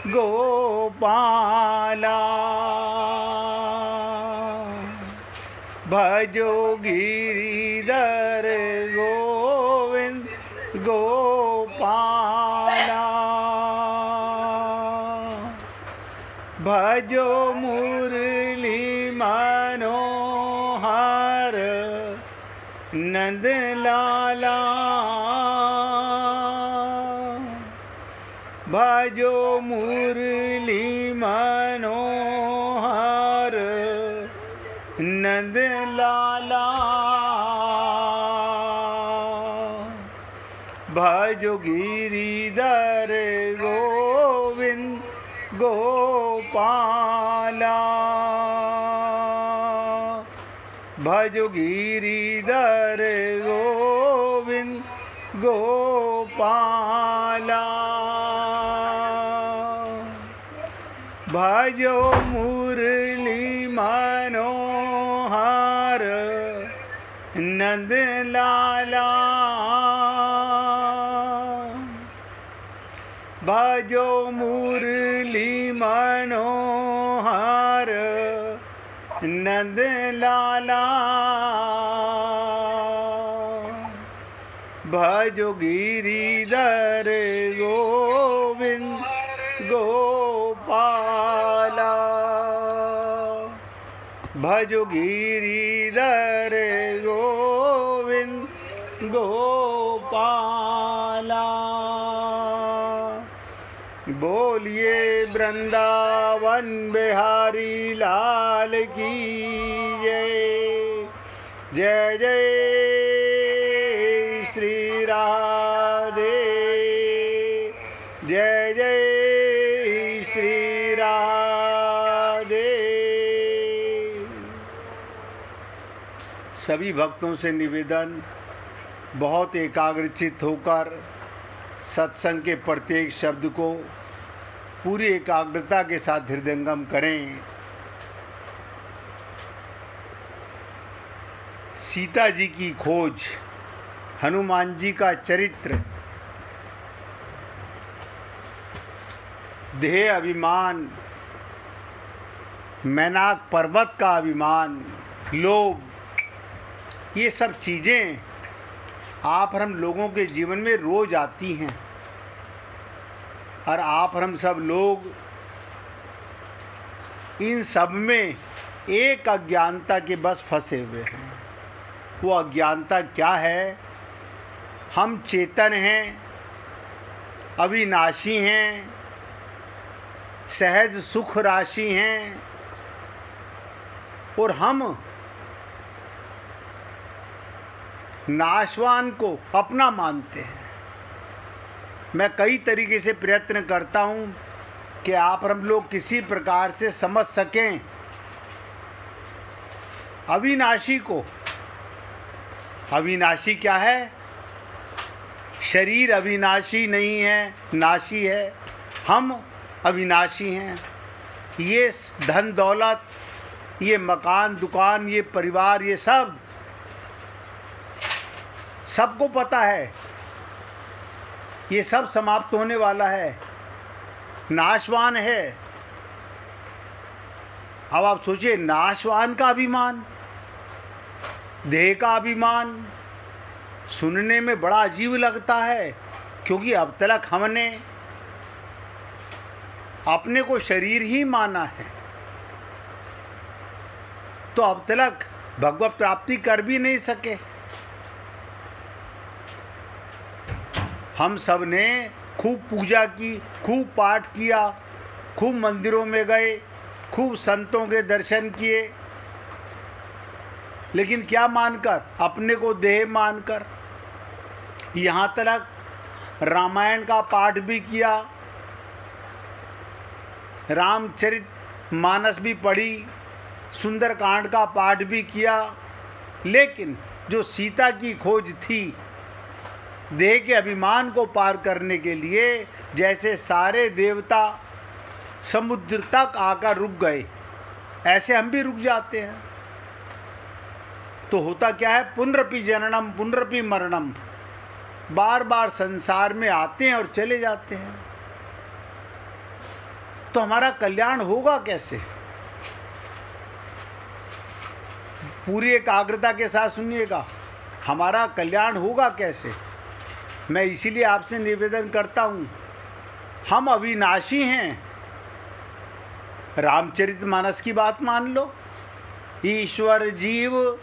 गोपाला भजो गिरिधर गोविंद गोपाला भजो मुरली मनोहर नंद लाला भजो मुरली मनोहर नंद लाला भजो गिरिधर गोविंद गोपाला भजो गिरिधर गोविंद गोपाला भजो मुरली मनोहर नंद लाला भजो मुरली मनोहर नंद लाला भजो गिरिधर गोविंद गोपाला भजो गिरिधर गोविंद गोपाला बोलिए वृंदावन बिहारी लाल की जय जय जय श्री राधे जय जय श्री राधे। सभी भक्तों से निवेदन, बहुत एकाग्रचित होकर सत्संग के प्रत्येक शब्द को पूरी एकाग्रता के साथ हृदयंगम करें। सीता जी की खोज, हनुमान जी का चरित्र, देह अभिमान, मैनाक पर्वत का अभिमान, लोभ, ये सब चीज़ें आप और हम लोगों के जीवन में रोज आती हैं और आप और हम सब लोग इन सब में एक अज्ञानता के बस फंसे हुए हैं। वो अज्ञानता क्या है? हम चेतन हैं, अविनाशी हैं, सहज सुख राशि हैं और हम नाशवान को अपना मानते हैं। मैं कई तरीके से प्रयत्न करता हूँ कि आप और हम लोग किसी प्रकार से समझ सकें अविनाशी को। अविनाशी क्या है? शरीर अविनाशी नहीं है, नाशी है। हम अविनाशी हैं। ये धन दौलत, ये मकान दुकान, ये परिवार, ये सब सबको पता है ये सब समाप्त होने वाला है, नाशवान है। अब आप सोचिए, नाशवान का अभिमान, देह का अभिमान सुनने में बड़ा अजीब लगता है, क्योंकि अब तक हमने अपने को शरीर ही माना है, तो अब तक भगवत प्राप्ति कर भी नहीं सके। हम सब ने खूब पूजा की, खूब पाठ किया, खूब मंदिरों में गए, खूब संतों के दर्शन किए, लेकिन क्या मानकर? अपने को देह मानकर। यहाँ तक रामायण का पाठ भी किया, रामचरित मानस भी पढ़ी, सुंदरकांड का पाठ भी किया, लेकिन जो सीता की खोज थी, देह के अभिमान को पार करने के लिए जैसे सारे देवता समुद्र तक आकर रुक गए, ऐसे हम भी रुक जाते हैं। तो होता क्या है? पुनरपि जननम पुनरपि मरणम, बार बार संसार में आते हैं और चले जाते हैं। तो हमारा कल्याण होगा कैसे? पूरी एकाग्रता के साथ सुनिएगा, हमारा कल्याण होगा कैसे? मैं इसीलिए आपसे निवेदन करता हूँ, हम अविनाशी हैं। रामचरितमानस की बात मान लो, ईश्वर जीव,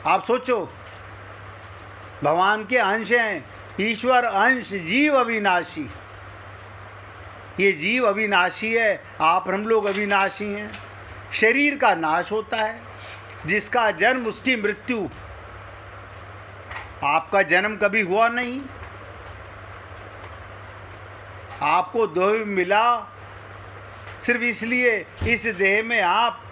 आप सोचो, भगवान के अंश हैं, ईश्वर अंश, जीव अविनाशी। ये जीव अविनाशी है, आप हम लोग अविनाशी हैं। शरीर का नाश होता है, जिसका जन्म उसकी मृत्यु। आपका जन्म कभी हुआ नहीं, आपको देह मिला सिर्फ इसलिए इस देह में आप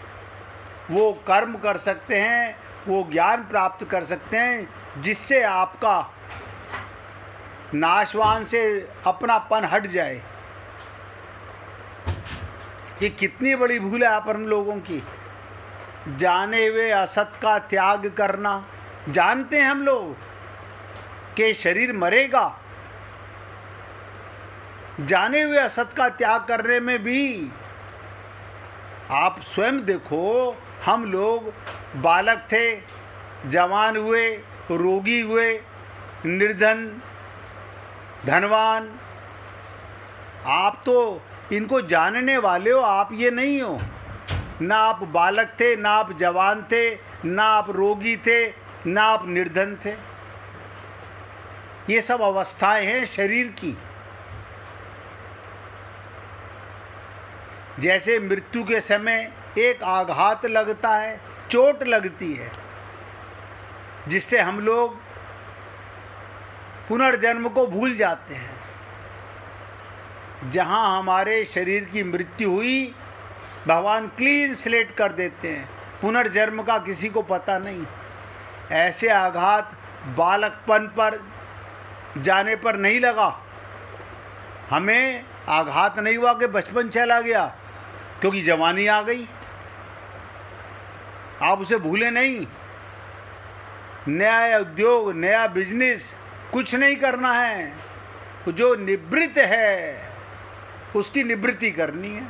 वो कर्म कर सकते हैं, वो ज्ञान प्राप्त कर सकते हैं जिससे आपका नाशवान से अपनापन हट जाए। ये कितनी बड़ी भूल है आप हम लोगों की। जाने हुए असत का त्याग करना। जानते हैं हम लोग कि शरीर मरेगा, जाने हुए असत का त्याग करने में भी आप स्वयं देखो, हम लोग बालक थे, जवान हुए, रोगी हुए, निर्धन, धनवान। आप तो इनको जानने वाले हो, आप ये नहीं हो। ना आप बालक थे, ना आप जवान थे, ना आप रोगी थे, ना आप निर्धन थे। ये सब अवस्थाएं हैं शरीर की। जैसे मृत्यु के समय एक आघात लगता है, चोट लगती है, जिससे हम लोग पुनर्जन्म को भूल जाते हैं। जहाँ हमारे शरीर की मृत्यु हुई, भगवान क्लीन स्लेट कर देते हैं, पुनर्जन्म का किसी को पता नहीं। ऐसे आघात बालकपन पर जाने पर नहीं लगा। हमें आघात नहीं हुआ कि बचपन चला गया, क्योंकि जवानी आ गई। आप उसे भूले नहीं। नया उद्योग, नया बिजनेस कुछ नहीं करना है, जो निवृत्त है उसकी निवृत्ति करनी है।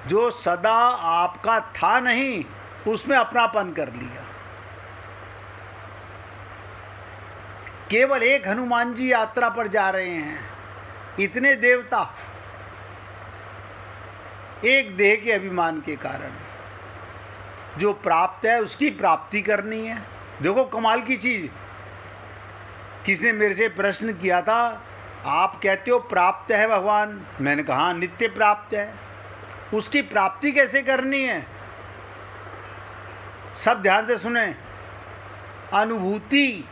जो सदा आपका था नहीं, उसमें अपनापन कर लिया। केवल एक हनुमान जी यात्रा पर जा रहे हैं, इतने देवता एक देह के अभिमान के कारण। जो प्राप्त है उसकी प्राप्ति करनी है। देखो कमाल की चीज, किसी ने मेरे से प्रश्न किया था, आप कहते हो प्राप्त है भगवान, मैंने कहा नित्य प्राप्त है, उसकी प्राप्ति कैसे करनी है? सब ध्यान से सुने। अनुभूति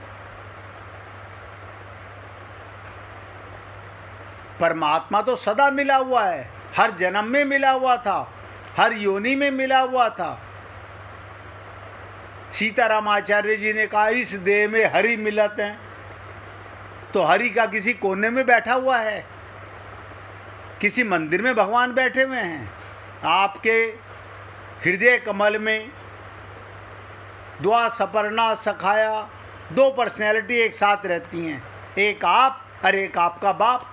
परमात्मा तो सदा मिला हुआ है, हर जन्म में मिला हुआ था, हर योनि में मिला हुआ था। सीताराम आचार्य जी ने कहा इस देह में हरि मिलत हैं, तो हरि का किसी कोने में बैठा हुआ है, किसी मंदिर में भगवान बैठे हुए हैं। आपके हृदय कमल में द्वा सपर्णा सखाया, दो पर्सनैलिटी एक साथ रहती हैं, एक आप और एक आपका बाप।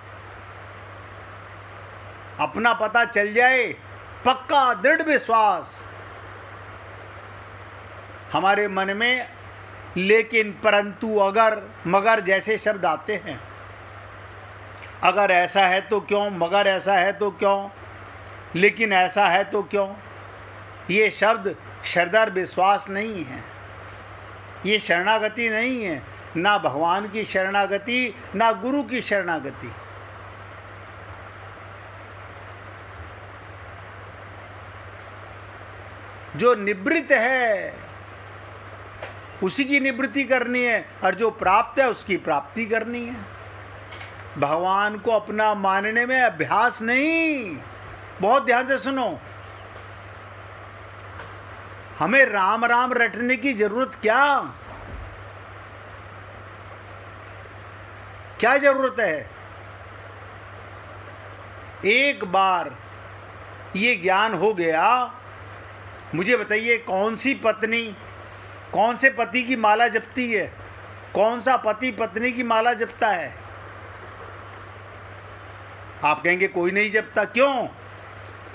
अपना पता चल जाए, पक्का दृढ़ विश्वास हमारे मन में, लेकिन परंतु अगर मगर जैसे शब्द आते हैं। अगर ऐसा है तो क्यों, मगर ऐसा है तो क्यों, लेकिन ऐसा है तो क्यों, ये शब्द श्रद्धा विश्वास नहीं है, ये शरणागति नहीं है। ना भगवान की शरणागति, ना गुरु की शरणागति। जो निवृत्त है उसी की निवृत्ति करनी है, और जो प्राप्त है उसकी प्राप्ति करनी है। भगवान को अपना मानने में अभ्यास नहीं। बहुत ध्यान से सुनो, हमें राम राम रटने की जरूरत क्या जरूरत है? एक बार ये ज्ञान हो गया, मुझे बताइए कौन सी पत्नी कौन से पति की माला जपती है? कौन सा पति पत्नी की माला जपता है? आप कहेंगे कोई नहीं जपता, क्यों?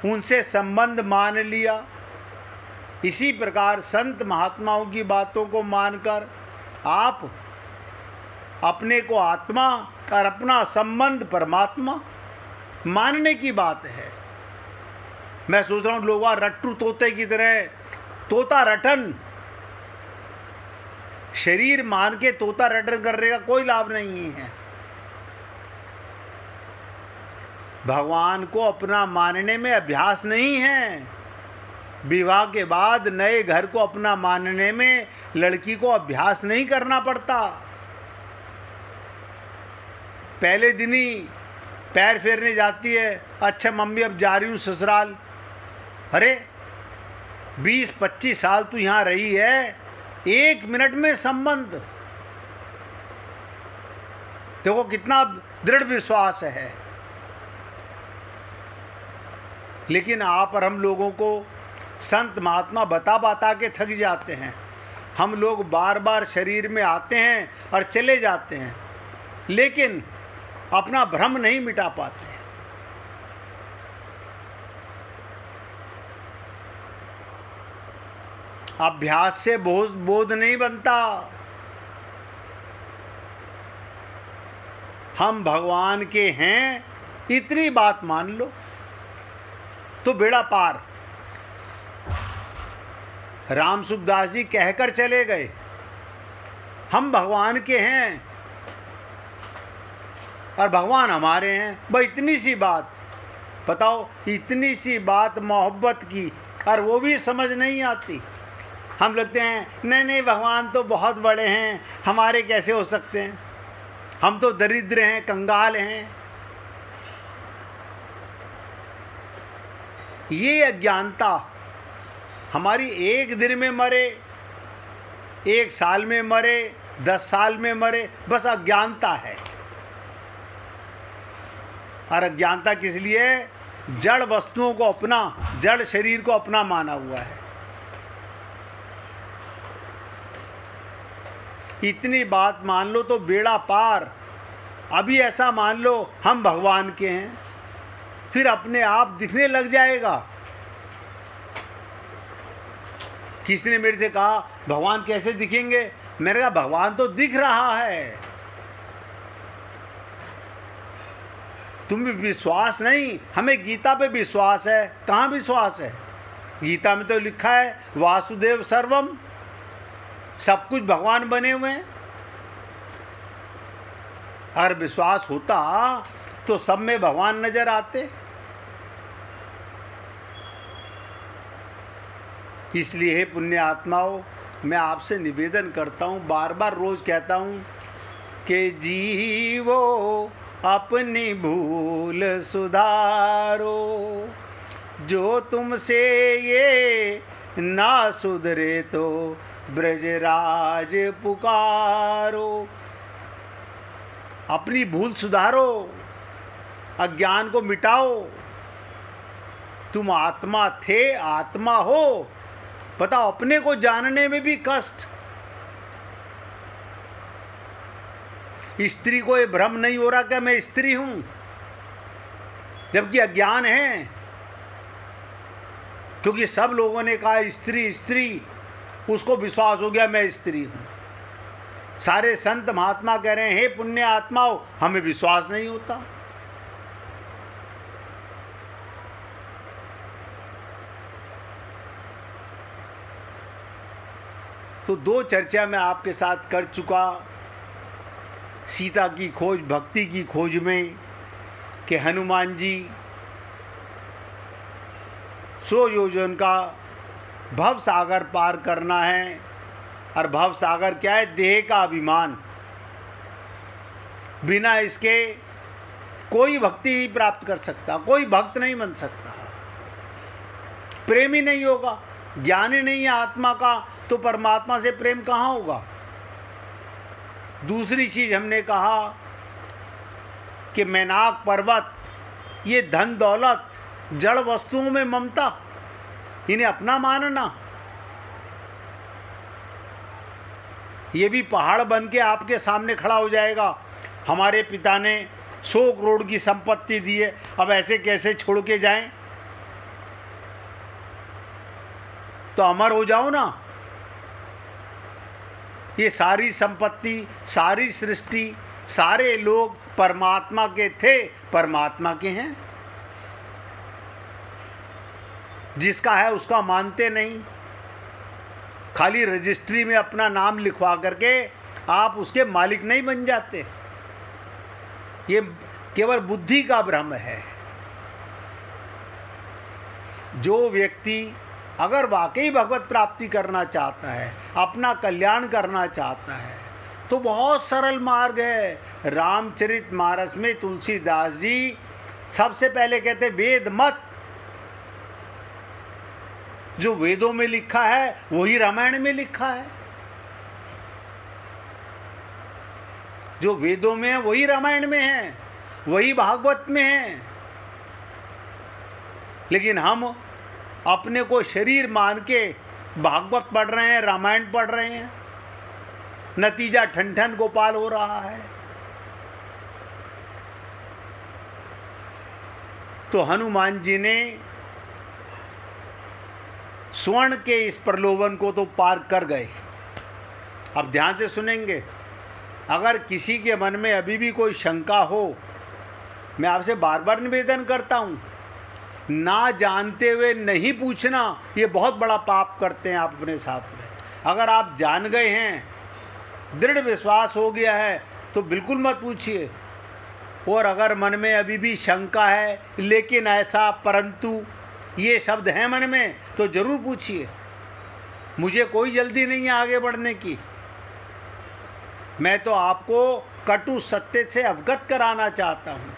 उनसे संबंध मान लिया। इसी प्रकार संत महात्माओं की बातों को मानकर आप अपने को आत्मा और अपना संबंध परमात्मा मानने की बात है। मैं सोच रहा हूं लोग रट्टू तोते की तरह तोता रटन, शरीर मान के तोता रटन करने का कोई लाभ नहीं है। भगवान को अपना मानने में अभ्यास नहीं है। विवाह के बाद नए घर को अपना मानने में लड़की को अभ्यास नहीं करना पड़ता। पहले दिन ही पैर फेरने जाती है, अच्छा मम्मी अब जा रही हूँ ससुराल। अरे 20-25 साल तू यहाँ रही है, 1 मिनट में संबंध। देखो कितना दृढ़ विश्वास है। लेकिन आप और हम लोगों को संत महात्मा बता के थक जाते हैं। हम लोग बार बार शरीर में आते हैं और चले जाते हैं, लेकिन अपना भ्रम नहीं मिटा पाते। अभ्यास से बोध नहीं बनता। हम भगवान के हैं, इतनी बात मान लो तो बेड़ा पार। राम सुखदास जी कहकर चले गए, हम भगवान के हैं और भगवान हमारे हैं। भाई इतनी सी बात बताओ, इतनी सी बात मोहब्बत की, और वो भी समझ नहीं आती। हम लगते हैं नहीं नहीं भगवान तो बहुत बड़े हैं, हमारे कैसे हो सकते हैं, हम तो दरिद्र हैं, कंगाल हैं। ये अज्ञानता हमारी 1 दिन में मरे, 1 साल में मरे, 10 साल में मरे, बस अज्ञानता है। और अज्ञानता किस लिए? जड़ वस्तुओं को अपना, जड़ शरीर को अपना माना हुआ है। इतनी बात मान लो तो बेड़ा पार। अभी ऐसा मान लो हम भगवान के हैं, फिर अपने आप दिखने लग जाएगा। किसी ने मेरे से कहा भगवान कैसे दिखेंगे? मैंने कहा भगवान तो दिख रहा है, तुम्हें विश्वास नहीं। हमें गीता पे विश्वास है। कहाँ विश्वास है? गीता में तो लिखा है वासुदेव सर्वम, सब कुछ भगवान बने हुए हैं। अगर विश्वास होता तो सब में भगवान नजर आते। इसलिए हे पुण्य आत्माओं, मैं आपसे निवेदन करता हूँ, बार बार रोज कहता हूँ कि जीवो अपनी भूल सुधारो, जो तुमसे ये ना सुधरे तो ब्रजराज पुकारो। अपनी भूल सुधारो, अज्ञान को मिटाओ। तुम आत्मा थे, आत्मा हो। बताओ, अपने को जानने में भी कष्ट। स्त्री को ये भ्रम नहीं हो रहा कि मैं स्त्री हूं, जबकि अज्ञान है। क्योंकि सब लोगों ने कहा स्त्री स्त्री, उसको विश्वास हो गया मैं स्त्री हूं। सारे संत महात्मा कह रहे हैं हे पुण्य आत्माओं, हमें विश्वास नहीं होता। तो 2 चर्चा मैं आपके साथ कर चुका। सीता की खोज, भक्ति की खोज में कि हनुमान जी 100 योजन का भव सागर पार करना है। और भव सागर क्या है? देह का अभिमान। बिना इसके कोई भक्ति नहीं प्राप्त कर सकता, कोई भक्त नहीं बन सकता, प्रेमी नहीं होगा। ज्ञानी नहीं है आत्मा का तो परमात्मा से प्रेम कहाँ होगा? दूसरी चीज हमने कहा कि मैनाक पर्वत, ये धन दौलत, जड़ वस्तुओं में ममता, इन्हें अपना मानना, ये भी पहाड़ बन के आपके सामने खड़ा हो जाएगा। हमारे पिता ने 100 करोड़ की संपत्ति दी है, अब ऐसे कैसे छोड़ के जाएं? तो अमर हो जाओ ना। ये सारी संपत्ति, सारी सृष्टि, सारे लोग परमात्मा के थे, परमात्मा के हैं। जिसका है उसका मानते नहीं, खाली रजिस्ट्री में अपना नाम लिखवा करके आप उसके मालिक नहीं बन जाते। ये केवल बुद्धि का भ्रम है। जो व्यक्ति अगर वाकई भगवत प्राप्ति करना चाहता है, अपना कल्याण करना चाहता है, तो बहुत सरल मार्ग है। रामचरितमानस में तुलसीदास जी सबसे पहले कहते वेद मत। जो वेदों में लिखा है वही रामायण में लिखा है, जो वेदों में है वही रामायण में है, वही भागवत में है। लेकिन हम अपने को शरीर मान के भागवत पढ़ रहे हैं, रामायण पढ़ रहे हैं, नतीजा ठन ठन गोपाल हो रहा है। तो हनुमान जी ने स्वर्ण के इस प्रलोभन को तो पार कर गए। अब ध्यान से सुनेंगे। अगर किसी के मन में अभी भी कोई शंका हो, मैं आपसे बार बार निवेदन करता हूँ, ना जानते हुए नहीं पूछना, ये बहुत बड़ा पाप करते हैं आप अपने साथ में। अगर आप जान गए हैं, दृढ़ विश्वास हो गया है, तो बिल्कुल मत पूछिए। और अगर मन में अभी भी शंका है, लेकिन ऐसा, परंतु ये शब्द हैं मन में, तो जरूर पूछिए। मुझे कोई जल्दी नहीं है आगे बढ़ने की। मैं तो आपको कटु सत्य से अवगत कराना चाहता हूँ,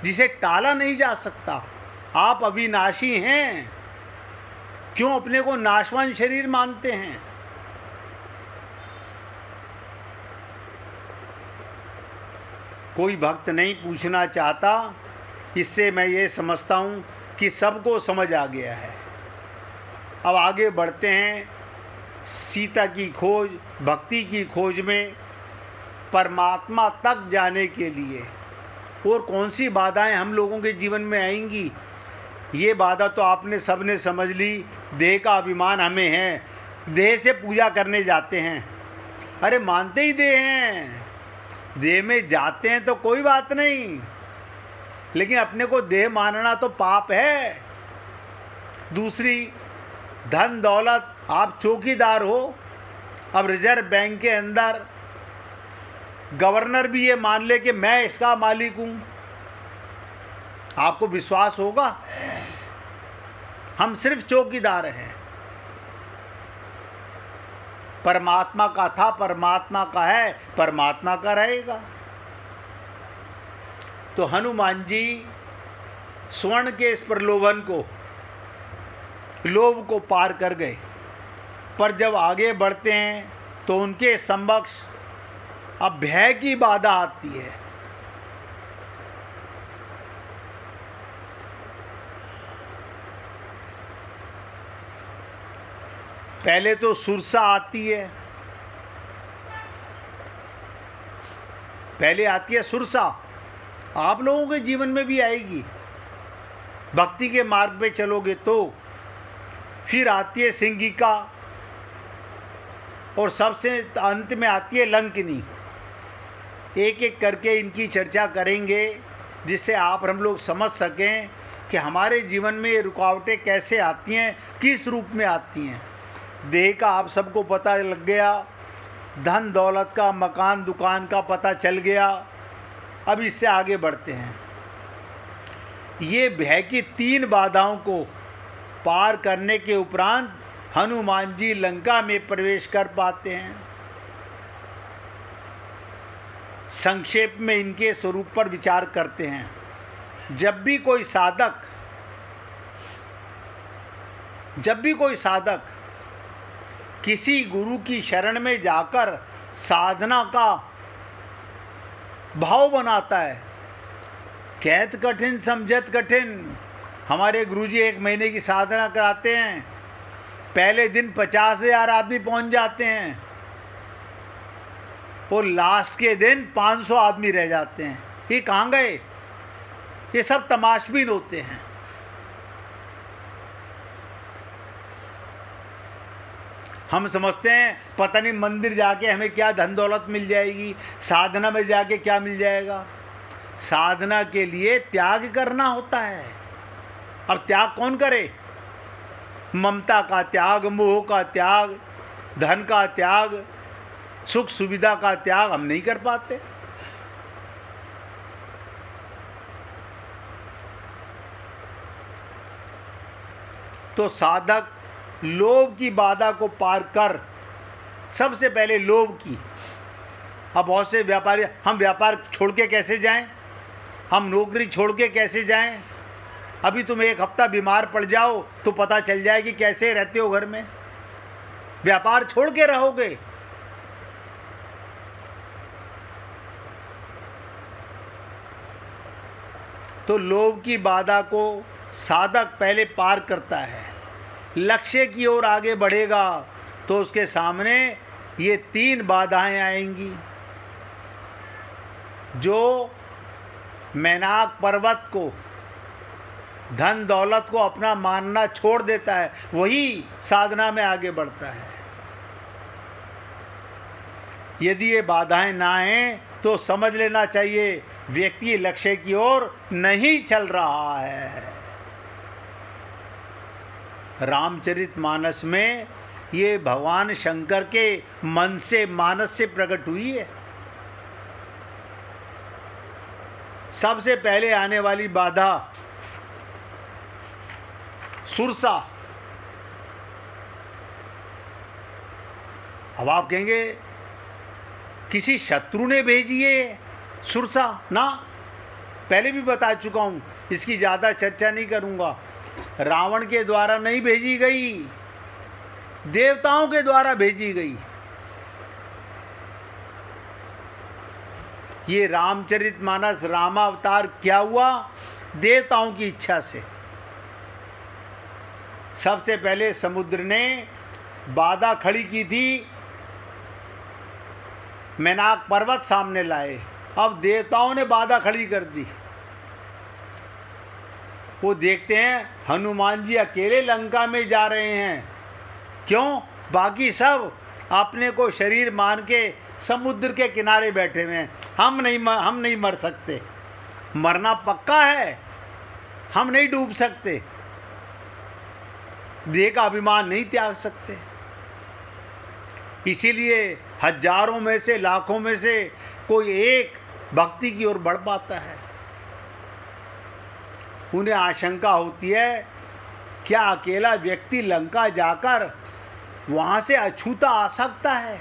जिसे टाला नहीं जा सकता। आप अविनाशी हैं, क्यों अपने को नाशवान शरीर मानते हैं? कोई भक्त नहीं पूछना चाहता। इससे मैं ये समझता हूँ कि सबको समझ आ गया है। अब आगे बढ़ते हैं सीता की खोज, भक्ति की खोज में परमात्मा तक जाने के लिए। और कौन सी बाधाएं हम लोगों के जीवन में आएंगी, ये बाधा तो आपने सबने समझ ली। देह का अभिमान हमें है, देह से पूजा करने जाते हैं। अरे मानते ही देह हैं, देह में जाते हैं तो कोई बात नहीं, लेकिन अपने को देह मानना तो पाप है। दूसरी, धन दौलत, आप चौकीदार हो। अब रिजर्व बैंक के अंदर गवर्नर भी ये मान ले कि मैं इसका मालिक हूं, आपको विश्वास होगा? हम सिर्फ चौकीदार हैं। परमात्मा का था, परमात्मा का है, परमात्मा का रहेगा। तो हनुमान जी स्वर्ण के इस प्रलोभन को, लोभ को पार कर गए। पर जब आगे बढ़ते हैं तो उनके समक्ष अब भय की बाधा आती है। पहले तो सुरसा आती है, पहले आती है सुरसा। आप लोगों के जीवन में भी आएगी, भक्ति के मार्ग पे चलोगे तो। फिर आती है सिंगिका, और सबसे अंत में आती है लंकिनी। एक एक करके इनकी चर्चा करेंगे, जिससे आप हम लोग समझ सकें कि हमारे जीवन में ये रुकावटें कैसे आती हैं, किस रूप में आती हैं। देह का आप सबको पता लग गया, धन दौलत का, मकान दुकान का पता चल गया। अब इससे आगे बढ़ते हैं। ये भय की 3 बाधाओं को पार करने के उपरांत हनुमान जी लंका में प्रवेश कर पाते हैं। संक्षेप में इनके स्वरूप पर विचार करते हैं। जब भी कोई साधक किसी गुरु की शरण में जाकर साधना का भाव बनाता है, कहत कठिन समझत कठिन। हमारे गुरुजी 1 महीने की साधना कराते हैं, पहले दिन 50,000 आदमी पहुंच जाते हैं और लास्ट के दिन 500 आदमी रह जाते हैं। ये कहाँ गए? ये सब तमाशबीन होते हैं। हम समझते हैं पता नहीं मंदिर जाके हमें क्या धन दौलत मिल जाएगी, साधना में जाके क्या मिल जाएगा। साधना के लिए त्याग करना होता है। अब त्याग कौन करे? ममता का त्याग, मोह का त्याग, धन का त्याग, सुख सुविधा का त्याग हम नहीं कर पाते। तो साधक लोभ की बाधा को पार कर, सबसे पहले लोभ की। अब बहुत से व्यापारी, हम व्यापार छोड़ के कैसे जाएं? हम नौकरी छोड़ के कैसे जाएं? अभी तुम एक हफ्ता बीमार पड़ जाओ तो पता चल जाए कि कैसे रहते हो घर में। व्यापार छोड़ के रहोगे? तो लोभ की बाधा को साधक पहले पार करता है। लक्ष्य की ओर आगे बढ़ेगा तो उसके सामने ये 3 बाधाएं आएंगी। जो मैनाक पर्वत को, धन दौलत को अपना मानना छोड़ देता है, वही साधना में आगे बढ़ता है। यदि ये बाधाएं ना आए तो समझ लेना चाहिए व्यक्ति लक्ष्य की ओर नहीं चल रहा है। रामचरितमानस में ये भगवान शंकर के मन से, मानस से प्रकट हुई है। सबसे पहले आने वाली बाधा सुरसा। अब आप कहेंगे किसी शत्रु ने भेजी है सुरसा? ना, पहले भी बता चुका हूं, इसकी ज्यादा चर्चा नहीं करूंगा। रावण के द्वारा नहीं भेजी गई, देवताओं के द्वारा भेजी गई। ये रामचरितमानस, रामावतार क्या हुआ? देवताओं की इच्छा से। सबसे पहले समुद्र ने बाधा खड़ी की थी, मैनाक पर्वत सामने लाए। अब देवताओं ने बाधा खड़ी कर दी। वो देखते हैं हनुमान जी अकेले लंका में जा रहे हैं। क्यों? बाकी सब अपने को शरीर मान के समुद्र के किनारे बैठे हुए हैं। हम नहीं मर सकते, मरना पक्का है, हम नहीं डूब सकते, देह का अभिमान नहीं त्याग सकते। इसीलिए हजारों में से, लाखों में से कोई एक भक्ति की ओर बढ़ पाता है। उन्हें आशंका होती है क्या अकेला व्यक्ति लंका जाकर वहां से अछूता आ सकता है?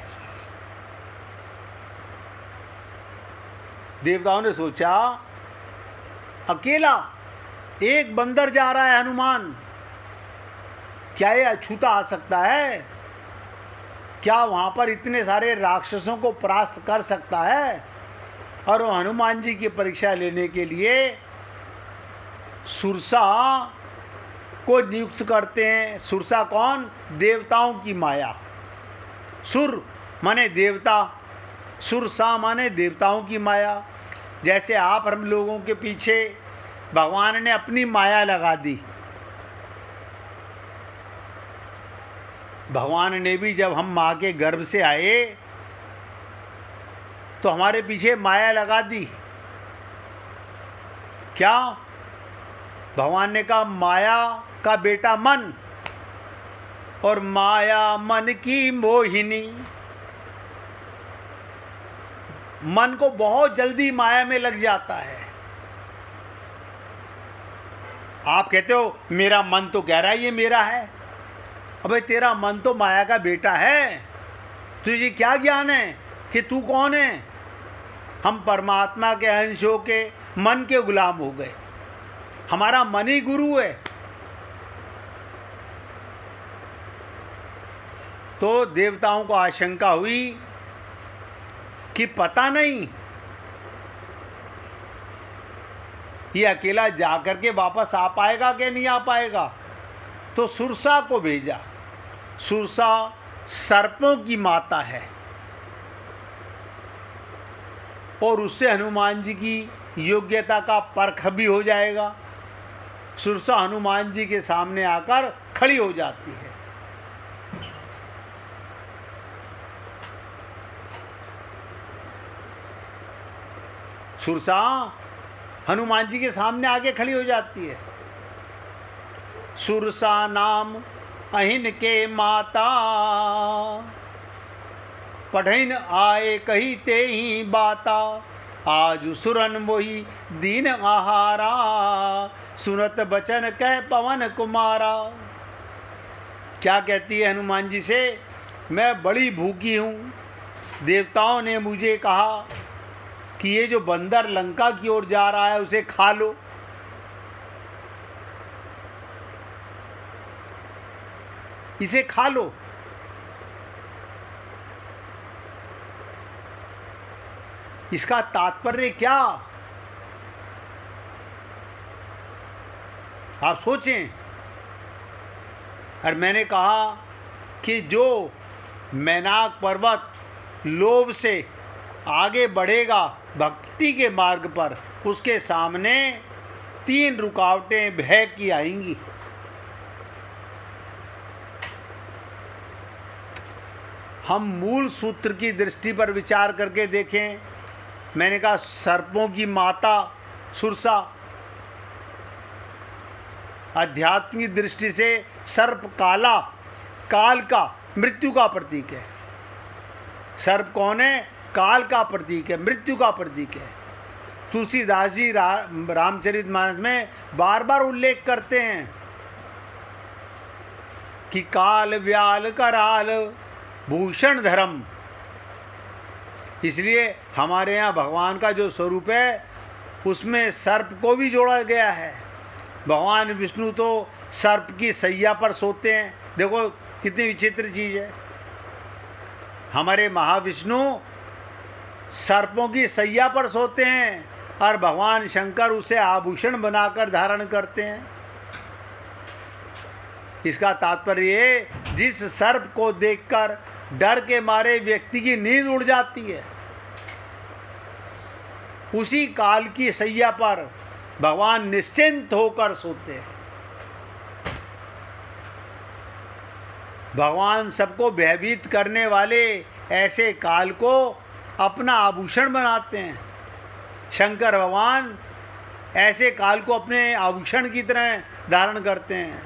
देवताओं ने सोचा अकेला एक बंदर जा रहा है हनुमान, क्या ये अछूता आ सकता है? क्या वहां पर इतने सारे राक्षसों को परास्त कर सकता है? और वो हनुमान जी की परीक्षा लेने के लिए सुरसा को नियुक्त करते हैं। सुरसा कौन? देवताओं की माया। सुर माने देवता, सुरसा माने देवताओं की माया। जैसे आप हम लोगों के पीछे भगवान ने अपनी माया लगा दी। भगवान ने भी जब हम माँ के गर्भ से आए तो हमारे पीछे माया लगा दी। क्या? भगवान ने कहा माया का बेटा मन, और माया मन की मोहिनी। मन को बहुत जल्दी माया में लग जाता है। आप कहते हो मेरा मन तो कह रहा है ये मेरा है। अबे तेरा मन तो माया का बेटा है, तुझे क्या ज्ञान है कि तू कौन है? हम परमात्मा के अंश के मन के गुलाम हो गए। हमारा मन ही गुरु है। तो देवताओं को आशंका हुई कि पता नहीं ये अकेला जाकर के वापस आ पाएगा कि नहीं आ पाएगा। तो सुरसा को भेजा। सुरसा सर्पों की माता है और उससे हनुमान जी की योग्यता का परख भी हो जाएगा। सुरसा हनुमान जी के सामने आकर खड़ी हो जाती है। सुरसा हनुमान जी के सामने आके खड़ी हो जाती है। सुरसा नाम अहिन के माता, पढ़न आए कही ते ही बाता, आज सुरन मोही दीन आहारा, सुनत बचन कह पवन कुमारा। क्या कहती है हनुमान जी से? मैं बड़ी भूखी हूँ, देवताओं ने मुझे कहा कि ये जो बंदर लंका की ओर जा रहा है उसे खा लो। इसे खा लो। इसका तात्पर्य क्या? आप सोचें। और मैंने कहा कि जो मैनाक पर्वत लोभ से आगे बढ़ेगा भक्ति के मार्ग पर, उसके सामने 3 रुकावटें भय की आएंगी। हम मूल सूत्र की दृष्टि पर विचार करके देखें। मैंने कहा सर्पों की माता सुरसा, आध्यात्मिक दृष्टि से सर्प काला, काल का, मृत्यु का प्रतीक है। सर्प कौन है? काल का प्रतीक है, मृत्यु का प्रतीक है। तुलसीदास जी रामचरितमानस में बार बार उल्लेख करते हैं कि काल व्याल कराल भूषण धर्म। इसलिए हमारे यहाँ भगवान का जो स्वरूप है उसमें सर्प को भी जोड़ा गया है। भगवान विष्णु तो सर्प की सैया पर सोते हैं। देखो कितनी विचित्र चीज़ है। हमारे महाविष्णु सर्पों की सैया पर सोते हैं और भगवान शंकर उसे आभूषण बनाकर धारण करते हैं। इसका तात्पर्य ये, जिस सर्प को देखकर डर के मारे व्यक्ति की नींद उड़ जाती है, उसी काल की सैया पर भगवान निश्चिंत होकर सोते हैं। भगवान सबको भयभीत करने वाले ऐसे काल को अपना आभूषण बनाते हैं। शंकर भगवान ऐसे काल को अपने आभूषण की तरह धारण करते हैं।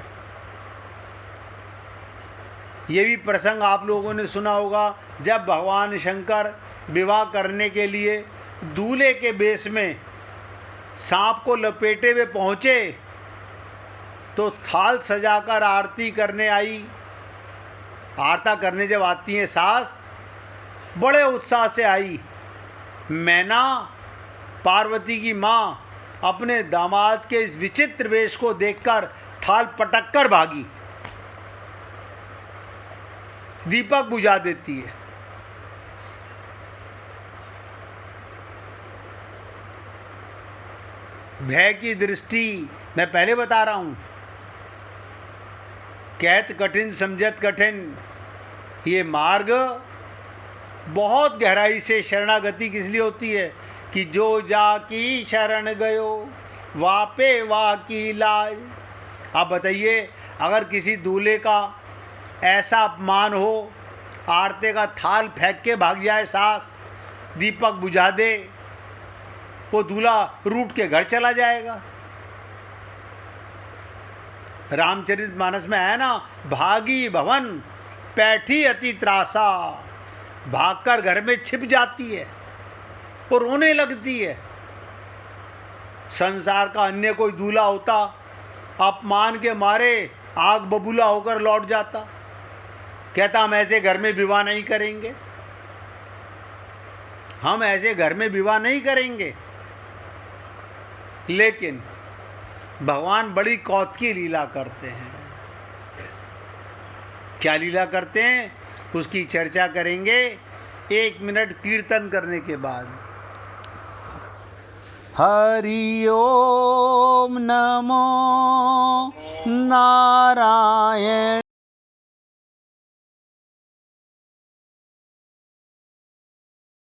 ये भी प्रसंग आप लोगों ने सुना होगा, जब भगवान शंकर विवाह करने के लिए दूल्हे के वेश में सांप को लपेटे हुए पहुँचे तो थाल सजाकर आरती करने आई। आरता करने जब आती हैं सास, बड़े उत्साह से आई। मैना पार्वती की माँ अपने दामाद के इस विचित्र वेश को देखकर थाल पटक कर भागी, दीपक बुझा देती है। भय की दृष्टि मैं पहले बता रहा हूं। कहत कठिन समझत कठिन, ये मार्ग बहुत गहराई से शरणागति किस लिए होती है कि जो जाकी शरण गयो वापे वा की लाज। आप बताइए, अगर किसी दूल्हे का ऐसा अपमान हो, आरते का थाल फेंक के भाग जाए सास, दीपक बुझा दे, वो दूल्हा रूठ के घर चला जाएगा। रामचरितमानस में है ना, भागी भवन पैठी अति त्रासा, भागकर घर में छिप जाती है और रोने लगती है। संसार का अन्य कोई दूल्हा होता, अपमान के मारे आग बबूला होकर लौट जाता, कहता हम ऐसे घर में विवाह नहीं करेंगे, हम ऐसे घर में विवाह नहीं करेंगे। लेकिन भगवान बड़ी कौतकी लीला करते हैं। क्या लीला करते हैं उसकी चर्चा करेंगे 1 मिनट कीर्तन करने के बाद। हरि ओम नमो नारायण।